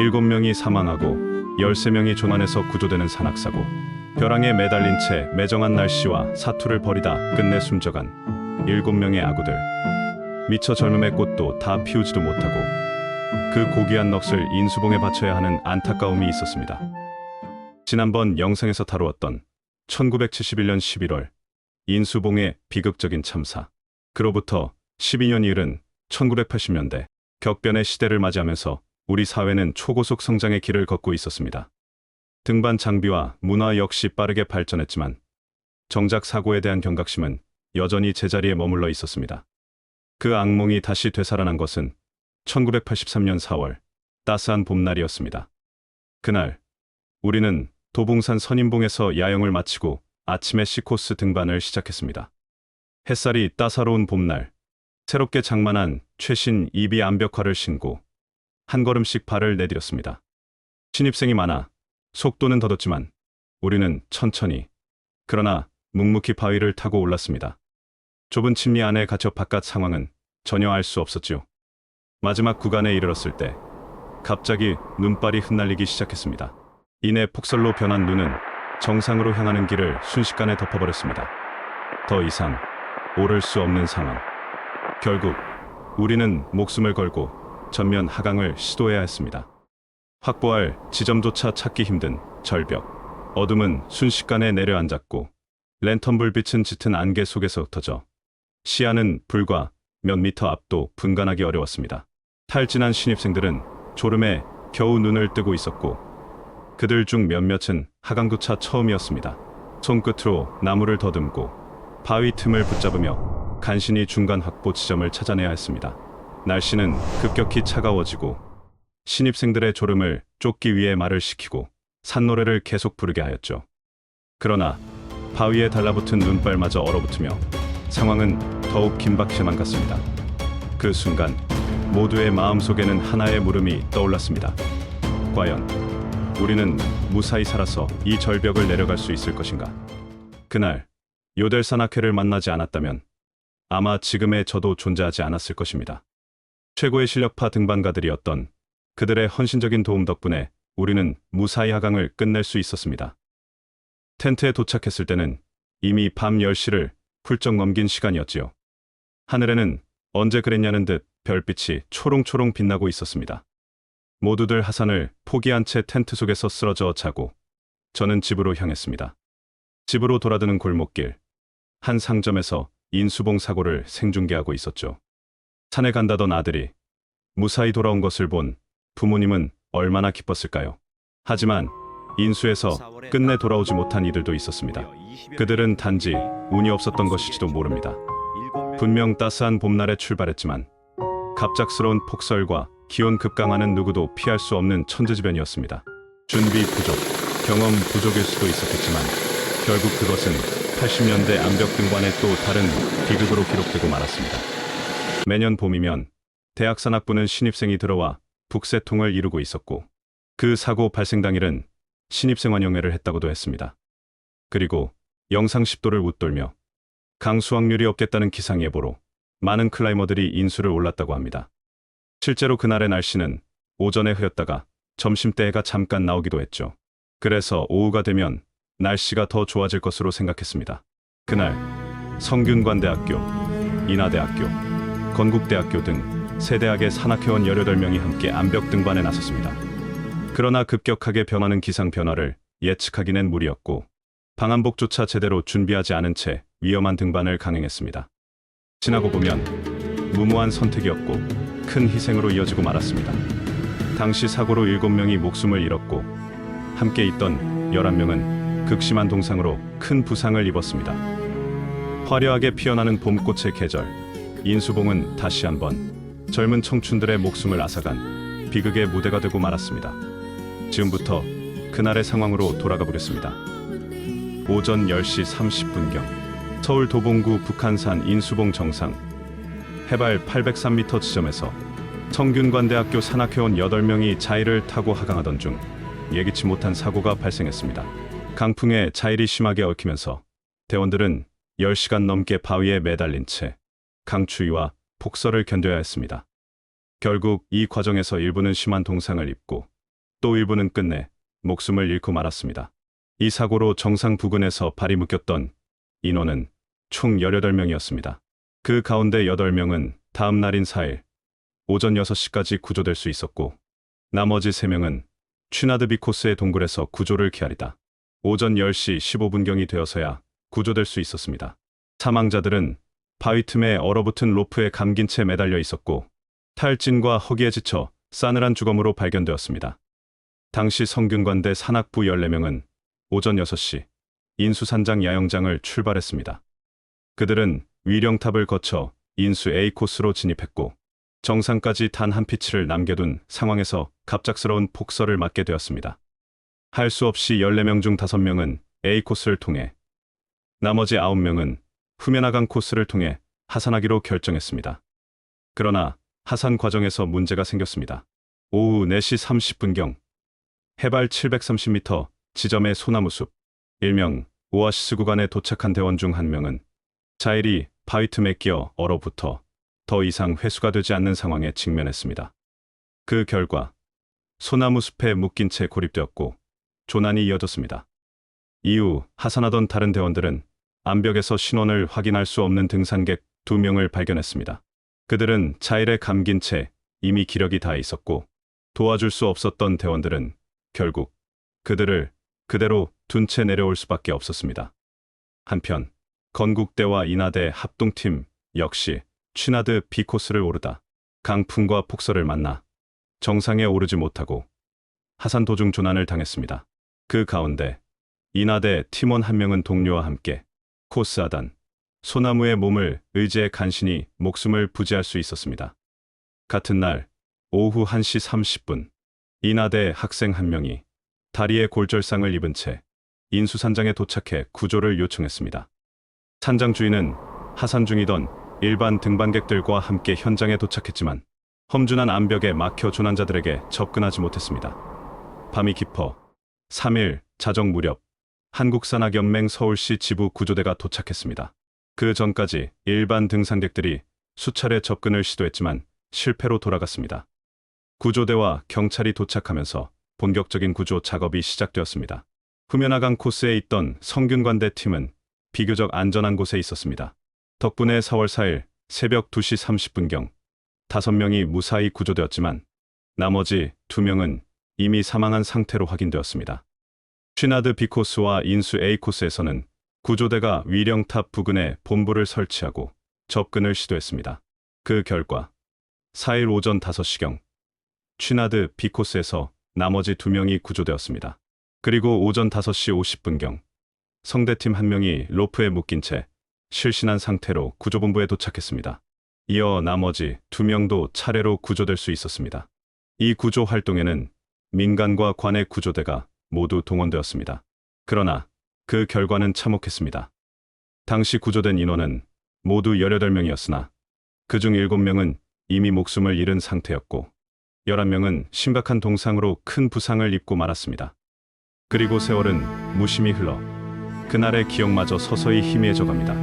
7명이 사망하고 13명이 조난해서 구조되는 산악사고, 벼랑에 매달린 채 매정한 날씨와 사투를 벌이다 끝내 숨져간 7명의 아구들. 미처 젊음의 꽃도 다 피우지도 못하고 그 고귀한 넋을 인수봉에 바쳐야 하는 안타까움이 있었습니다. 지난번 영상에서 다루었던 1971년 11월 인수봉의 비극적인 참사. 그로부터 12년이 흐른 1980년대, 격변의 시대를 맞이하면서 우리 사회는 초고속 성장의 길을 걷고 있었습니다. 등반 장비와 문화 역시 빠르게 발전했지만 정작 사고에 대한 경각심은 여전히 제자리에 머물러 있었습니다. 그 악몽이 다시 되살아난 것은 1983년 4월 따스한 봄날이었습니다. 그날 우리는 도봉산 선인봉에서 야영을 마치고 아침에 C코스 등반을 시작했습니다. 햇살이 따사로운 봄날, 새롭게 장만한 최신 이비 암벽화를 신고 한 걸음씩 발을 내디뎠습니다. 신입생이 많아 속도는 더뎠지만 우리는 천천히, 그러나 묵묵히 바위를 타고 올랐습니다. 좁은 침리 안에 갇혀 바깥 상황은 전혀 알 수 없었지요. 마지막 구간에 이르렀을 때 갑자기 눈발이 흩날리기 시작했습니다. 이내 폭설로 변한 눈은 정상으로 향하는 길을 순식간에 덮어버렸습니다. 더 이상 오를 수 없는 상황. 결국 우리는 목숨을 걸고 전면 하강을 시도해야 했습니다. 확보할 지점조차 찾기 힘든 절벽. 어둠은 순식간에 내려앉았고 랜턴 불빛은 짙은 안개 속에서 흩어져 시야는 불과 몇 미터 앞도 분간하기 어려웠습니다. 탈진한 신입생들은 졸음에 겨우 눈을 뜨고 있었고 그들 중 몇몇은 하강조차 처음이었습니다. 손끝으로 나무를 더듬고 바위 틈을 붙잡으며 간신히 중간 확보 지점을 찾아내야 했습니다. 날씨는 급격히 차가워지고 신입생들의 졸음을 쫓기 위해 말을 시키고 산노래를 계속 부르게 하였죠. 그러나 바위에 달라붙은 눈발마저 얼어붙으며 상황은 더욱 긴박해만 갔습니다. 그 순간 모두의 마음속에는 하나의 물음이 떠올랐습니다. 과연 우리는 무사히 살아서 이 절벽을 내려갈 수 있을 것인가? 그날 요델산악회를 만나지 않았다면 아마 지금의 저도 존재하지 않았을 것입니다. 최고의 실력파 등반가들이었던 그들의 헌신적인 도움 덕분에 우리는 무사히 하강을 끝낼 수 있었습니다. 텐트에 도착했을 때는 이미 밤 10시를 훌쩍 넘긴 시간이었지요. 하늘에는 언제 그랬냐는 듯 별빛이 초롱초롱 빛나고 있었습니다. 모두들 하산을 포기한 채 텐트 속에서 쓰러져 자고 저는 집으로 향했습니다. 집으로 돌아드는 골목길, 한 상점에서 인수봉 사고를 생중계하고 있었죠. 산에 간다던 아들이 무사히 돌아온 것을 본 부모님은 얼마나 기뻤을까요? 하지만 인수에서 끝내 돌아오지 못한 이들도 있었습니다. 그들은 단지 운이 없었던 것일지도 모릅니다. 분명 따스한 봄날에 출발했지만 갑작스러운 폭설과 기온 급강하는 누구도 피할 수 없는 천재지변이었습니다. 준비 부족, 경험 부족일 수도 있었겠지만 결국 그것은 80년대 암벽 등반의 또 다른 비극으로 기록되고 말았습니다. 매년 봄이면 대학 산악부는 신입생이 들어와 북새통을 이루고 있었고 그 사고 발생 당일은 신입생 환영회를 했다고도 했습니다. 그리고 영상 10도를 웃돌며 강수확률이 없겠다는 기상예보로 많은 클라이머들이 인수를 올랐다고 합니다. 실제로 그날의 날씨는 오전에 흐렸다가 점심때 해가 잠깐 나오기도 했죠. 그래서 오후가 되면 날씨가 더 좋아질 것으로 생각했습니다. 그날 성균관대학교, 인하대학교, 건국대학교 등 세 대학의 산악회원 18명이 함께 암벽 등반에 나섰습니다. 그러나 급격하게 변하는 기상 변화를 예측하기는 무리였고 방한복조차 제대로 준비하지 않은 채 위험한 등반을 강행했습니다. 지나고 보면 무모한 선택이었고 큰 희생으로 이어지고 말았습니다. 당시 사고로 7명이 목숨을 잃었고 함께 있던 11명은 극심한 동상으로 큰 부상을 입었습니다. 화려하게 피어나는 봄꽃의 계절, 인수봉은 다시 한번 젊은 청춘들의 목숨을 앗아간 비극의 무대가 되고 말았습니다. 지금부터 그날의 상황으로 돌아가 보겠습니다. 오전 10시 30분경 서울 도봉구 북한산 인수봉 정상 해발 803m 지점에서 성균관대학교 산악회원 8명이 자일을 타고 하강하던 중 예기치 못한 사고가 발생했습니다. 강풍에 자일이 심하게 얽히면서 대원들은 10시간 넘게 바위에 매달린 채 강추위와 폭설을 견뎌야 했습니다. 결국 이 과정에서 일부는 심한 동상을 입고 또 일부는 끝내 목숨을 잃고 말았습니다. 이 사고로 정상 부근에서 발이 묶였던 인원은 총 18명이었습니다. 그 가운데 8명은 다음 날인 4일 오전 6시까지 구조될 수 있었고 나머지 3명은 취나드비 코스의 동굴에서 구조를 기다리다 오전 10시 15분경이 되어서야 구조될 수 있었습니다. 사망자들은 바위 틈에 얼어붙은 로프에 감긴 채 매달려 있었고 탈진과 허기에 지쳐 싸늘한 주검으로 발견되었습니다. 당시 성균관대 산악부 14명은 오전 6시 인수산장 야영장을 출발했습니다. 그들은 위령탑을 거쳐 인수 A 코스로 진입했고 정상까지 단 한 피치를 남겨둔 상황에서 갑작스러운 폭설을 맞게 되었습니다. 할 수 없이 14명 중 5명은 A 코스를 통해 나머지 9명은 후면하강 코스를 통해 하산하기로 결정했습니다. 그러나 하산 과정에서 문제가 생겼습니다. 오후 4시 30분경 해발 730m 지점의 소나무숲 일명 오아시스 구간에 도착한 대원 중 한 명은 자일이 바위 틈에 끼어 얼어붙어 더 이상 회수가 되지 않는 상황에 직면했습니다. 그 결과 소나무숲에 묶인 채 고립되었고 조난이 이어졌습니다. 이후 하산하던 다른 대원들은 암벽에서 신원을 확인할 수 없는 등산객 2명을 발견했습니다. 그들은 자일에 감긴 채 이미 기력이 다 있었고 도와줄 수 없었던 대원들은 결국 그들을 그대로 둔 채 내려올 수밖에 없었습니다. 한편 건국대와 인하대 합동팀 역시 취나드 B 코스를 오르다 강풍과 폭설을 만나 정상에 오르지 못하고 하산 도중 조난을 당했습니다. 그 가운데 인하대 팀원 한 명은 동료와 함께 코스 하단 소나무의 몸을 의지해 간신히 목숨을 부지할 수 있었습니다. 같은 날 오후 1시 30분 인하대 학생 한 명이 다리에 골절상을 입은 채 인수산장에 도착해 구조를 요청했습니다. 산장 주인은 하산 중이던 일반 등반객들과 함께 현장에 도착했지만 험준한 암벽에 막혀 조난자들에게 접근하지 못했습니다. 밤이 깊어 3일 자정 무렵 한국산악연맹 서울시 지부 구조대가 도착했습니다. 그 전까지 일반 등산객들이 수차례 접근을 시도했지만 실패로 돌아갔습니다. 구조대와 경찰이 도착하면서 본격적인 구조 작업이 시작되었습니다. 후면하강 코스에 있던 성균관대 팀은 비교적 안전한 곳에 있었습니다. 덕분에 4월 4일 새벽 2시 30분경 5명이 무사히 구조되었지만 나머지 2명은 이미 사망한 상태로 확인되었습니다. 취나드 B 코스와 인수 A 코스에서는 구조대가 위령탑 부근에 본부를 설치하고 접근을 시도했습니다. 그 결과 4일 오전 5시경 취나드 B 코스에서 나머지 2명이 구조되었습니다. 그리고 오전 5시 50분경 성대팀 한 명이 로프에 묶인 채 실신한 상태로 구조본부에 도착했습니다. 이어 나머지 2명도 차례로 구조될 수 있었습니다. 이 구조 활동에는 민간과 관내 구조대가 모두 동원되었습니다. 그러나 그 결과는 참혹했습니다. 당시 구조된 인원은 모두 18명이었으나 그중 7명은 이미 목숨을 잃은 상태였고 11명은 심각한 동상으로 큰 부상을 입고 말았습니다. 그리고 세월은 무심히 흘러 그날의 기억마저 서서히 희미해져 갑니다.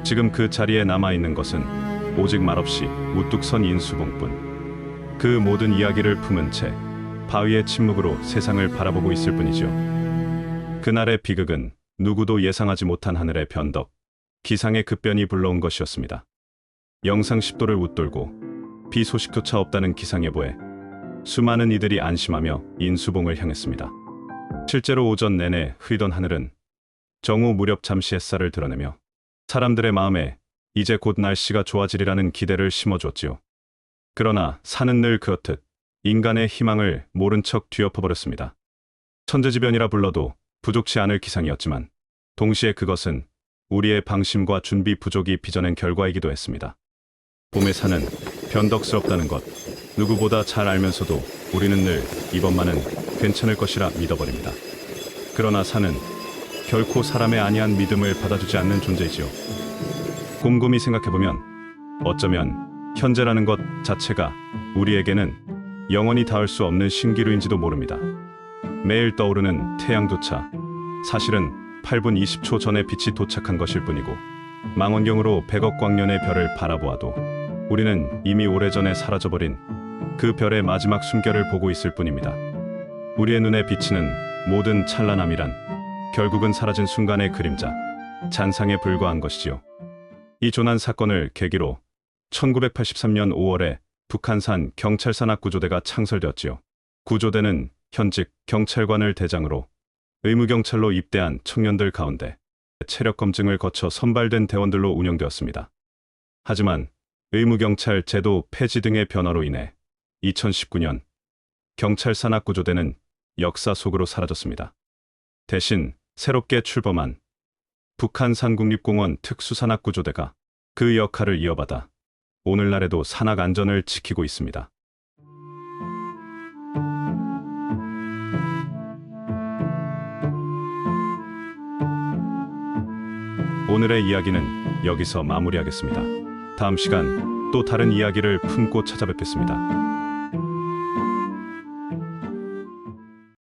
지금 그 자리에 남아있는 것은 오직 말없이 우뚝 선 인수봉뿐. 그 모든 이야기를 품은 채 바위의 침묵으로 세상을 바라보고 있을 뿐이죠. 그날의 비극은 누구도 예상하지 못한 하늘의 변덕, 기상의 급변이 불러온 것이었습니다. 영상 10도를 웃돌고 비 소식조차 없다는 기상예보에 수많은 이들이 안심하며 인수봉을 향했습니다. 실제로 오전 내내 흐리던 하늘은 정오 무렵 잠시 햇살을 드러내며 사람들의 마음에 이제 곧 날씨가 좋아지리라는 기대를 심어주었지요. 그러나 산은 늘 그렇듯 인간의 희망을 모른 척 뒤엎어버렸습니다. 천재지변이라 불러도 부족치 않을 기상이었지만 동시에 그것은 우리의 방심과 준비 부족이 빚어낸 결과이기도 했습니다. 봄의 산은 변덕스럽다는 것 누구보다 잘 알면서도 우리는 늘 이번만은 괜찮을 것이라 믿어버립니다. 그러나 산은 결코 사람의 안이한 믿음을 받아주지 않는 존재이지요. 곰곰이 생각해보면 어쩌면 현재라는 것 자체가 우리에게는 영원히 닿을 수 없는 신기루인지도 모릅니다. 매일 떠오르는 태양조차 사실은 8분 20초 전에 빛이 도착한 것일 뿐이고 망원경으로 100억 광년의 별을 바라보아도 우리는 이미 오래전에 사라져버린 그 별의 마지막 숨결을 보고 있을 뿐입니다. 우리의 눈에 비치는 모든 찬란함이란 결국은 사라진 순간의 그림자, 잔상에 불과한 것이지요. 이 조난 사건을 계기로 1983년 5월에 북한산 경찰산악구조대가 창설되었지요. 구조대는 현직 경찰관을 대장으로 의무경찰로 입대한 청년들 가운데 체력 검증을 거쳐 선발된 대원들로 운영되었습니다. 하지만 의무경찰 제도 폐지 등의 변화로 인해 2019년 경찰산악구조대는 역사 속으로 사라졌습니다. 대신 새롭게 출범한 북한산국립공원 특수산악구조대가 그 역할을 이어받아 오늘날에도 산악 안전을 지키고 있습니다. 오늘의 이야기는 여기서 마무리하겠습니다. 다음 시간 또 다른 이야기를 품고 찾아뵙겠습니다.